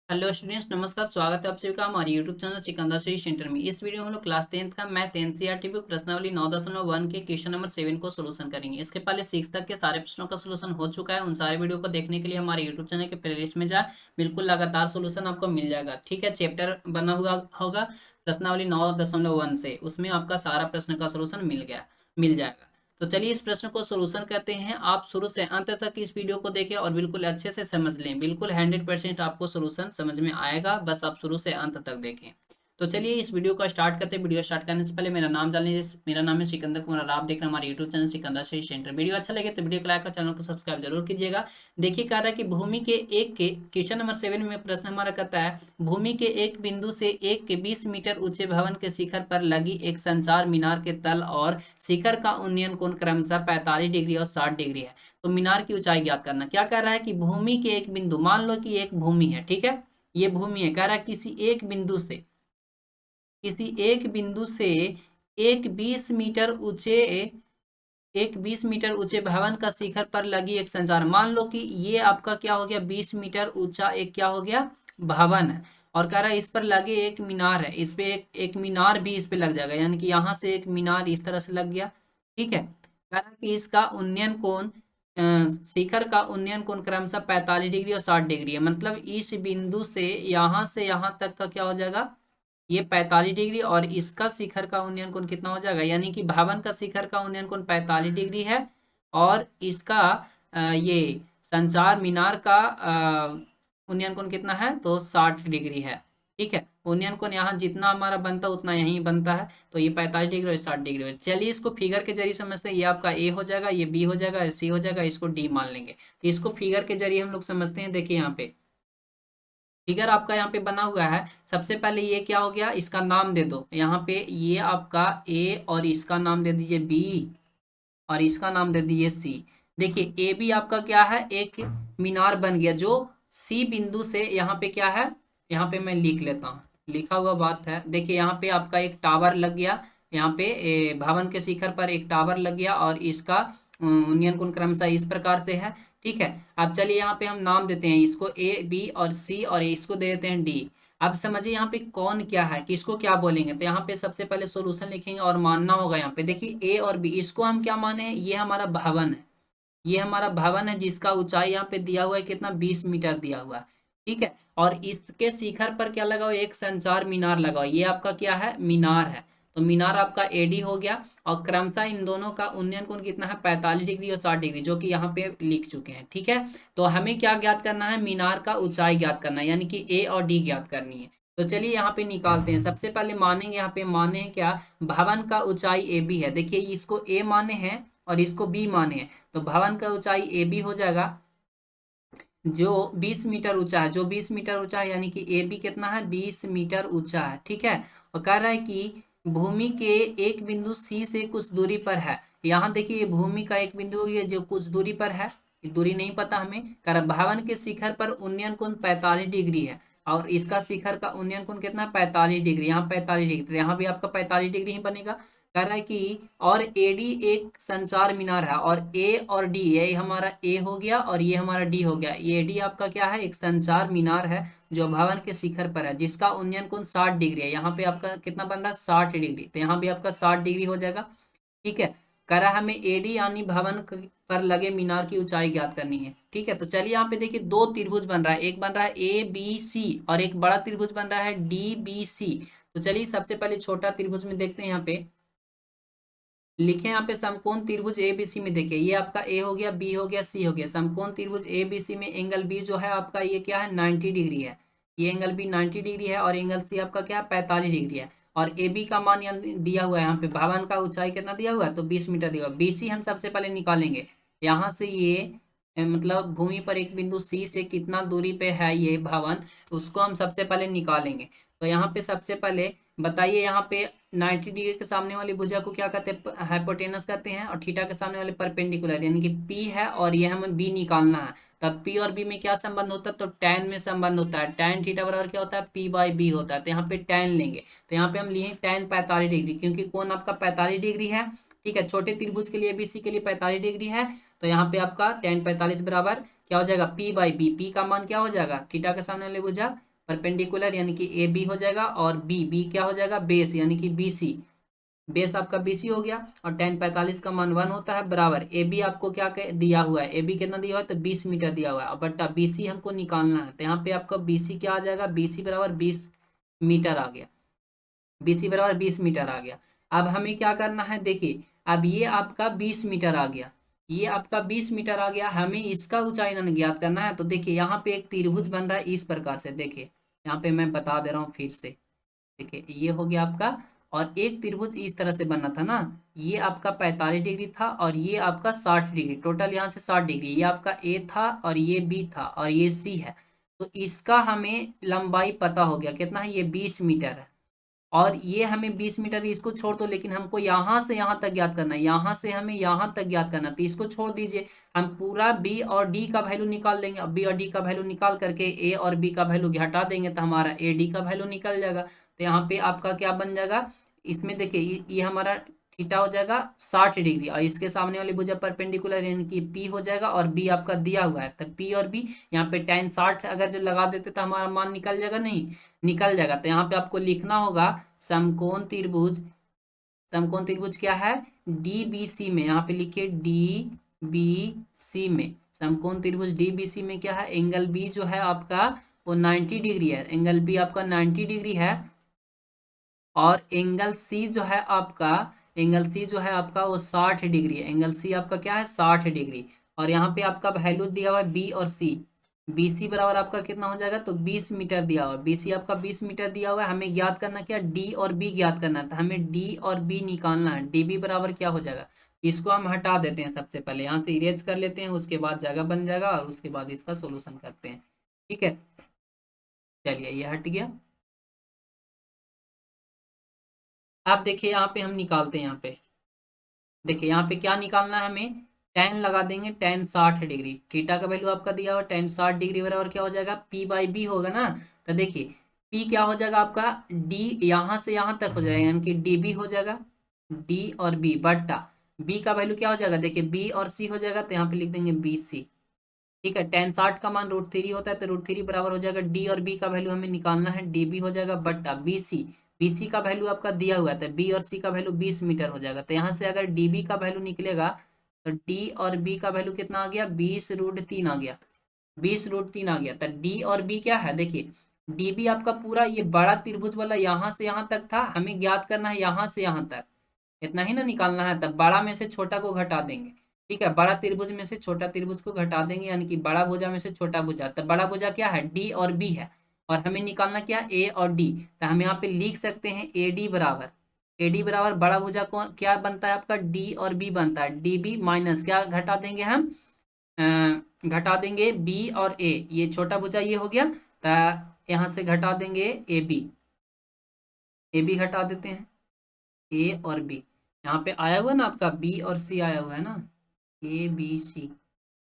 Hello students, नमस्कार। स्वागत है आप सभी का हमारे YouTube channel Sikandar study centre में। इस वीडियो में हम लोग क्लास 10th का मैथ एनसीईआरटी बुक प्रश्नावली 9.1 के क्वेश्चन नंबर 7 को सोल्यूशन करेंगे। इसके पहले 6 तक के सारे प्रश्नों का सोल्यूशन हो चुका है। उन सारे वीडियो को देखने के लिए हमारे यूट्यूब चैनल के प्लेलिस्ट में जाए, बिल्कुल लगातार सोल्यूशन आपको मिल जाएगा। ठीक है, चैप्टर बना हुआ होगा प्रश्नावली 9.1 से, उसमें आपका सारा प्रश्न का सोल्यूशन मिल जाएगा। तो चलिए इस प्रश्न को सोल्यूशन करते हैं। आप शुरू से अंत तक इस वीडियो को देखें और बिल्कुल अच्छे से समझ लें। बिल्कुल 100% आपको सोल्यूशन समझ में आएगा, बस आप शुरू से अंत तक देखें। तो चलिए इस वीडियो को स्टार्ट करते हैं। वीडियो स्टार्ट करने से पहले मेरा नाम जान लीजिए। मेरा नाम है सिकंदर कुमार और आप देख रहे हैं हमारे YouTube channel Sikandar study centre. Video अच्छा लगे तो वीडियो को लाइक और चैनल को सब्सक्राइब जरूर कीजिएगा। देखिए कह रहा है कि भूमि के एक के क्वेश्चन नंबर 7 में प्रश्न हमारा कहता है, भूमि के एक बिंदु से एक के 20 मीटर ऊंचे भवन के शिखर पर लगी एक संचार मीनार के तल और शिखर का उन्नयन कोण क्रमशः 45 डिग्री और 60 डिग्री है। तो मीनार की ऊंचाई ज्ञात करना। क्या कह रहा है कि भूमि के एक बिंदु, मान लो कि एक भूमि है, ठीक है, ये भूमि है। कह रहा है किसी एक बिंदु से एक 20 मीटर ऊंचे भवन का शिखर पर लगी एक संचार। मान लो कि ये आपका क्या हो गया, 20 मीटर ऊंचा एक क्या हो गया, भवन है। और कह रहा है इस पर लगे एक मीनार है, इस पे एक मीनार भी इस पे लग जाएगा, यानी कि यहाँ से एक मीनार इस तरह से लग गया। ठीक है, कह रहा है कि इसका उन्नयन कोण शिखर का उन्नयन कोण क्रमशः 45 डिग्री और 60 डिग्री है। मतलब इस बिंदु से यहाँ तक का क्या हो जाएगा, ये 45 डिग्री, और इसका शिखर का उन्नयन कोण कितना हो जाएगा, यानी कि भवन का शिखर का उन्नयन कोण 45 डिग्री है और इसका ये संचार मीनार का उन्नयन कोण कितना है, तो 60 डिग्री है। ठीक है, उन्नयन कोण यहाँ जितना हमारा बनता है उतना यहीं बनता है, तो ये 45 डिग्री और 60 डिग्री है। चलिए इसको फिगर के जरिए समझते हैं। ये आपका ए हो जाएगा, ये बी हो जाएगा, सी हो जाएगा, इसको डी मान लेंगे। तो इसको फिगर के जरिए हम लोग समझते हैं। देखिए यहाँ पे फिगर आपका यहाँ पे बना हुआ है। सबसे पहले ये क्या हो गया, इसका नाम दे दो। यहाँ पे ये आपका ए और इसका नाम दे दीजिए बी और इसका नाम दे दीजिए सी। देखिए ए बी आपका क्या है, एक मीनार बन गया जो सी बिंदु से यहाँ पे क्या है, यहाँ पे मैं लिख लेता हूँ, लिखा हुआ बात है। देखिए यहाँ पे आपका एक टावर लग गया, यहाँ पे भवन के शिखर पर एक टावर लग गया और इसका उन्नयन कोण क्रमशः इस प्रकार से है। ठीक है, अब चलिए यहाँ पे हम नाम देते हैं इसको ए बी और सी और इसको दे देते हैं डी। अब समझिए यहाँ पे कौन क्या है, किसको क्या बोलेंगे। तो यहाँ पे सबसे पहले सॉल्यूशन लिखेंगे और मानना होगा। यहाँ पे देखिए ए और बी, इसको हम क्या माने हैं, ये हमारा भवन है, ये हमारा भवन है जिसका ऊंचाई यहाँ पे दिया हुआ है कितना, 20 मीटर दिया हुआ है। ठीक है, और इसके शिखर पर क्या लगा हुआ है, एक संचार मीनार लगा हुआ है। ये आपका क्या है, मीनार है। तो मीनार आपका एडी हो गया और क्रमशः इन दोनों का उन्नयन कोण कितना है, 45 डिग्री और 60 डिग्री, जो कि यहाँ पे लिख चुके हैं। ठीक है, तो हमें क्या ज्ञात करना है, मीनार का ऊंचाई ज्ञात करना है, यानी कि ए और डी ज्ञात करनी है। तो चलिए यहाँ पे निकालते हैं। सबसे पहले मानेंगे, यहाँ पे माने हैं क्या, भवन का ऊंचाई ए बी है। देखिए इसको ए माने हैं और इसको बी माने हैं, तो भवन का ऊंचाई ए बी हो जाएगा जो 20 मीटर ऊंचा है, जो 20 मीटर ऊंचा है, यानी कि ए बी कितना है, 20 मीटर ऊंचा है। ठीक है, और कह रहा है कि भूमि के एक बिंदु सी से कुछ दूरी पर है। यहाँ देखिए ये भूमि का एक बिंदु है जो कुछ दूरी पर है, ये दूरी नहीं पता हमें। कह रहा है भवन के शिखर पर उन्नयन कोण 45 डिग्री है और इसका शिखर का उन्नयन कोण कितना है, 45 डिग्री। यहाँ 45 डिग्री, तो यहाँ भी आपका 45 डिग्री ही बनेगा। कह रहा है कि और एडी एक संचार मीनार है, और ए और डी, ये हमारा ए हो गया और ये हमारा डी हो गया। ये डी आपका क्या है, एक संचार मीनार है जो भवन के शिखर पर है, जिसका उन्नयन कोण 60 डिग्री है। यहाँ पे आपका कितना बन रहा है, 60 डिग्री, तो यहाँ भी आपका 60 डिग्री हो जाएगा। ठीक है, कह रहा है हमें एडी यानी भवन पर लगे मीनार की ऊंचाई ज्ञात करनी है। ठीक है, तो चलिए यहाँ पे देखिए दो त्रिभुज बन रहा है, एक बन रहा है ए बी सी और एक बड़ा त्रिभुज बन रहा है डी बी सी। तो चलिए सबसे पहले छोटा त्रिभुज में देखते हैं। यहाँ पे लिखे यहाँ पे समकोण त्रिभुज एबीसी में, देखिए ये आपका ए हो गया, बी हो गया, सी हो गया। समकोण त्रिभुज एबीसी में एंगल बी जो है आपका, ये क्या है, 90 डिग्री है। ये एंगल बी 90 डिग्री है और एंगल सी आपका क्या है, 45 डिग्री है। और ए बी का मान यहाँ दिया हुआ है, यहाँ पे भवन का ऊंचाई कितना दिया हुआ है, तो 20 मीटर दिया हुआ है। बीसी हम सबसे पहले निकालेंगे। यहाँ से ये मतलब भूमि पर एक बिंदु सी से कितना दूरी पे है ये भवन, उसको हम सबसे पहले निकालेंगे। तो यहाँ पे सबसे पहले बताइए, यहाँ पे 90 डिग्री के सामने वाली भुजा को क्या कहते हैं, हाइपोटेनस कहते हैं, और थीटा के सामने वाले परपेंडिकुलर, यानी कि पी है और ये हमें बी निकालना है। तब पी और बी में क्या संबंध होता है, तो tan में संबंध होता है। tan थीटा बराबर क्या होता है, पी बाई बी होता है। तो यहाँ पे tan लेंगे, तो यहाँ पे हम लिए tan 45 डिग्री, क्योंकि कोण आपका 45 डिग्री है। ठीक है, छोटे त्रिभुज के लिए बीसी के लिए 45 डिग्री है, तो यहाँ पे आपका tan 45 बराबर क्या हो जाएगा, पी बाई बी। पी का मान क्या हो जाएगा, थीटा के सामने वाली भुजा परपेंडिकुलर यानी कि ए बी हो जाएगा, और बी बी क्या हो जाएगा, बेस यानी कि बी सी, बेस आपका BC हो गया। और tan 45 का मान 1 होता है, बराबर ए बी आपको क्या दिया हुआ है, ए बी कितना दिया हुआ है, तो 20 मीटर दिया हुआ है, और बट्टा BC हमको निकालना है, तो यहाँ पे आपका BC क्या आ जाएगा, BC बराबर 20 मीटर आ गया, BC बराबर 20 मीटर आ गया। अब हमें क्या करना है, देखिए अब ये आपका 20 मीटर आ गया, ये आपका 20 मीटर आ गया, हमें इसका ऊंचाई ना ज्ञात करना है। तो देखिए यहाँ पे एक त्रिभुज बन रहा है इस प्रकार से, देखिए यहाँ पे मैं बता दे रहा हूँ फिर से, देखिए ये हो गया आपका, और एक त्रिभुज इस तरह से बना था ना, ये आपका 45 डिग्री था और ये आपका 60 डिग्री, टोटल यहाँ से 60 डिग्री, ये आपका ए था और ये बी था और ये सी है। तो इसका हमें लंबाई पता हो गया कितना है, ये 20 मीटर है, और ये हमें 20 मीटर, इसको छोड़ दो, लेकिन हमको यहाँ से यहाँ तक ज्ञात करना है, यहाँ से हमें यहाँ तक ज्ञात करना है, तो इसको छोड़ दीजिए, हम पूरा बी और डी का वैल्यू निकाल लेंगे। अब बी और डी का वैल्यू निकाल करके ए और बी का वैल्यू घटा देंगे, तो हमारा ए डी का वैल्यू निकल जाएगा। तो यहाँ पे आपका क्या बन जाएगा, इसमें देखिए ये हमारा थीटा हो जाएगा 60 डिग्री, और इसके सामने वाली भुजा परपेंडिकुलर यानी कि पी हो जाएगा, और बी आपका दिया हुआ है, तो पी और बी यहाँ पे tan 60 अगर जो लगा देते तो हमारा मान निकल जाएगा, नहीं निकल जाएगा। तो यहाँ पे आपको लिखना होगा समकोण त्रिभुज, समकोण त्रिभुज क्या है, DBC में, यहाँ पे लिखिए DBC में, समकोण त्रिभुज DBC में क्या है, एंगल बी जो है आपका वो 90 डिग्री है, एंगल बी आपका 90 डिग्री है, और एंगल सी जो है आपका, एंगल सी जो है आपका वो 60 डिग्री है, एंगल सी आपका क्या है 60 डिग्री। और यहाँ पे आपका वैल्यू दिया हुआ है बी और सी, BC बराबर आपका कितना हो जाएगा, तो 20 मीटर दिया हुआ है, BC आपका 20 मीटर दिया हुआ है, हमें ज्ञात करना क्या, D और B ज्ञात करना है, तो हमें D और B निकालना है। DB बराबर क्या हो जाएगा, इसको हम हटा देते हैं, सबसे पहले यहाँ से इरेज कर लेते हैं, उसके बाद जगह बन जाएगा, और उसके बाद इसका सोल्यूशन करते हैं, ठीक है। चलिए ये हट गया। आप देखिए यहाँ पे हम निकालते हैं, यहाँ पे देखिए यहाँ पे क्या निकालना है हमें, tan लगा देंगे, tan 60 डिग्री, थीटा का वैल्यू आपका दिया हुआ tan 60 डिग्री बराबर क्या हो जाएगा, P/B होगा ना। तो देखिए P क्या हो जाएगा आपका, D यहाँ से यहाँ तक हो जाएगा, यानी कि DB हो जाएगा, D और B बट्टा B का वैल्यू क्या हो जाएगा, देखिए B और C हो जाएगा, तो यहाँ पे लिख देंगे BC, ठीक है। tan 60 का मान √3 होता है, तो √3 बराबर हो जाएगा D और B का वैल्यू हमें निकालना है, DB हो जाएगा बट्टा BC, BC का वैल्यू आपका दिया हुआ है, B और C का वैल्यू 20 मीटर हो जाएगा। तो यहाँ से अगर DB का वैल्यू निकलेगा, तो D और B का वैल्यू कितना आ गया, 20√3 आ गया, 20√3 आ गया। तो D और B क्या है, देखिए DB आपका पूरा ये बड़ा त्रिभुज वाला यहाँ से यहाँ तक था, हमें ज्ञात करना है यहाँ से यहाँ तक, इतना ही ना निकालना है। तब बड़ा में से छोटा को घटा देंगे, ठीक है, बड़ा त्रिभुज में से छोटा त्रिभुज को घटा देंगे, यानी कि बड़ा भुजा में से छोटा भुजा, तब बड़ा भुजा क्या है, D और B है, और हमें निकालना क्या, A और D। तो हम यहाँ पे लिख सकते हैं AD बराबर बड़ा भुजा को क्या बनता है आपका, D और B बनता है, DB माइनस क्या घटा देंगे हम, घटा देंगे B और A, ये छोटा भुजा ये हो गया, तो यहाँ से घटा देंगे AB घटा देते हैं, A और B, यहाँ पे आया हुआ ना आपका B और C आया हुआ है ना, ABC,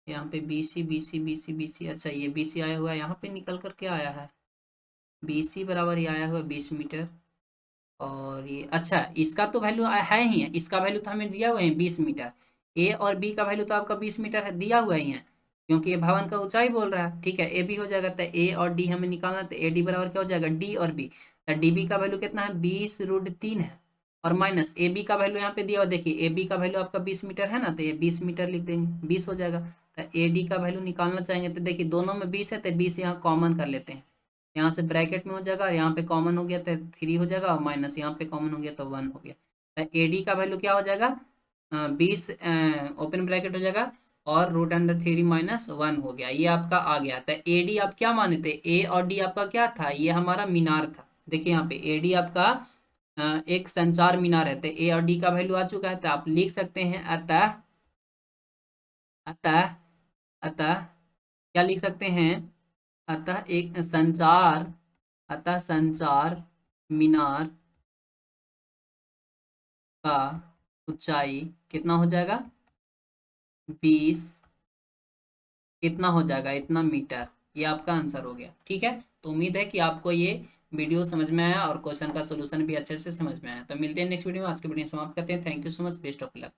यहाँ पे BC, अच्छा ये BC आया हुआ है, यहाँ पे निकल कर क्या आया है, BC बराबर ये आया हुआ है 20 मीटर, और ये अच्छा इसका तो वैल्यू है ही है, इसका वैल्यू तो हमें दिया हुआ है 20 मीटर, A और B का वैल्यू तो आपका 20 मीटर है, दिया हुआ ही है, क्योंकि ये भवन का ऊंचाई बोल रहा है, ठीक है। AB हो जाएगा, तो A और D हमें निकालना, तो AD बराबर क्या हो जाएगा, D और B, तो DB का वैल्यू कितना है, 20√3 है, और माइनस AB का वैल्यू यहाँ पे दिया हुआ, देखिए AB का वैल्यू आपका 20 मीटर है ना, तो ये 20 मीटर लिख देंगे, 20 हो जाएगा। तो AD का वैल्यू निकालना चाहेंगे, तो देखिए दोनों में 20 है, तो 20 यहाँ कॉमन कर लेते हैं, यहाँ से ब्रैकेट में हो जाएगा, और यहाँ पे कॉमन हो गया तो 3 हो जाएगा, और माइनस यहाँ पे कॉमन हो गया तो 1 हो गया। तो AD का वैल्यू क्या हो जाएगा, 20 ओपन ब्रैकेट हो जाएगा, और √3 माइनस 1 हो गया, ये आपका आ गया। तो AD आप क्या माने थे, A और D आपका क्या था, ये हमारा मीनार था, देखिए यहाँ पे AD आपका एक संचार मीनार है, तो A और D का वैल्यू आ चुका है, तो आप लिख सकते हैं अतः अतः अतः क्या लिख सकते हैं, अतः एक संचार, अतः संचार मीनार का ऊंचाई कितना हो जाएगा, 20 कितना हो जाएगा, इतना मीटर, ये आपका आंसर हो गया, ठीक है। तो उम्मीद है कि आपको ये वीडियो समझ में आया और क्वेश्चन का सोल्यूशन भी अच्छे से समझ में आया। तो मिलते हैं नेक्स्ट वीडियो में, आज की वीडियो समाप्त करते हैं, thank you so much, best of luck.